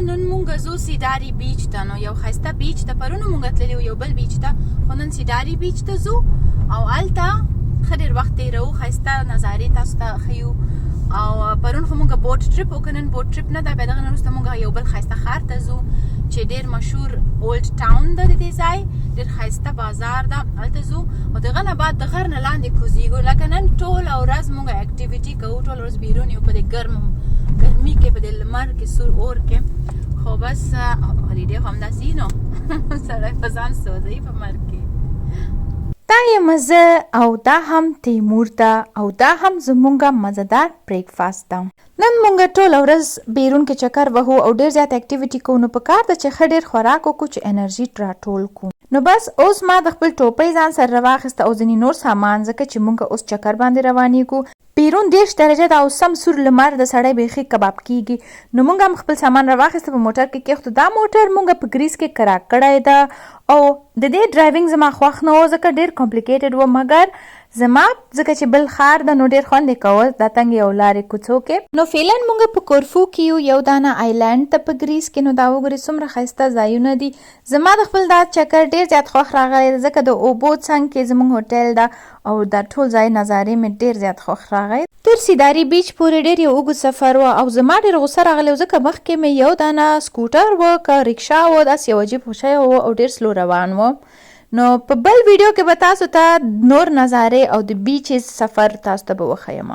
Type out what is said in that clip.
نن مونږ زو سیداري بیچ ته نو یو ښایسته بیچ ته پرونه مونږ تللي یو بل بیچ ته خو نن سیداري بیچ ته ځو او هلته ښه ډېر وخت تېروو ښایسته نظارې تاسو ته ښیو او پرون خو مونږ بوټ ټریپ وکړو نن بوټ ټریپ نه ده بیا دغه نه وروسته مونږ یو بل ښایسته ښار ته ځو چې ډېر مشهور اولډ ټاون ده د دې ځای ډېر ښایسته بازار ده هلته ځو او د هغه نه بعد د غر نه لاندې کوزیږو لکه نن ټوله ورځ مونږ اکټیویټي کوو ټوله ورځ بیرون یو په دې ګرمي کې په دې لمر کې سور اور کې خو بس هالیډې خو همداسې نو سړی په ځان سوځوي په مرګ کې دا یم زه او دا هم تیمور ده او دا هم زمونږه مزهدار بریکفاسټ ده نن مونږ ټوله ورځ بیرون کې چکر وهو او ډېر زیات اکټیویټي کوو نو پکار ده چې ښه ډېر خوراک وکړو چې انرژي راټول کړو نو بس اوس ما د خپل ټوپۍ ځان سره راواخیسته او ځینې نور سامان ځکه چې مونږ اوس چکر باندې روانېږو بیرون 10 درجه ده او سم سور لمر د سړی بیخي کباب کیږي نو مونږ هم خپل سامان راواخیسته په موټر کې کېښودو دا موټر مونږ په ګریس کې کرا کړی ده او د دې ډرایوینګ زما خوښ نه و ځکه ډېر کمپلیکیټډ و مګر زما ځکه چې بل ښار ده نو ډېر خوند یې کول دا تنګې او لارې کوڅو کې نو فعلا مونږ په کورفو کې یو دانه آیلینډ ته په ګریس کې نو دا وګورئ څومره ښایسته ځایونه دي زما د خپل دا چکر ډېر زیات خوښ راغلی دی ځکه د اوبو څنګ کې زموږ هوټل ده او دا ټول ځای نظارې مې ډېر زیات خوښ راغی تر سیداري بیچ پورې ډېر یو اوږد سفر و او زما ډېر غوسه راغلی و ځکه مخکې مې یو دانه سکوټر و که رکشا و داسې یو عجیب شی و او ډېر سلو روان و نو په بل ویډیو کې به تاسو ته نور نظارې او د بیچز سفر تاسو ته به وښیم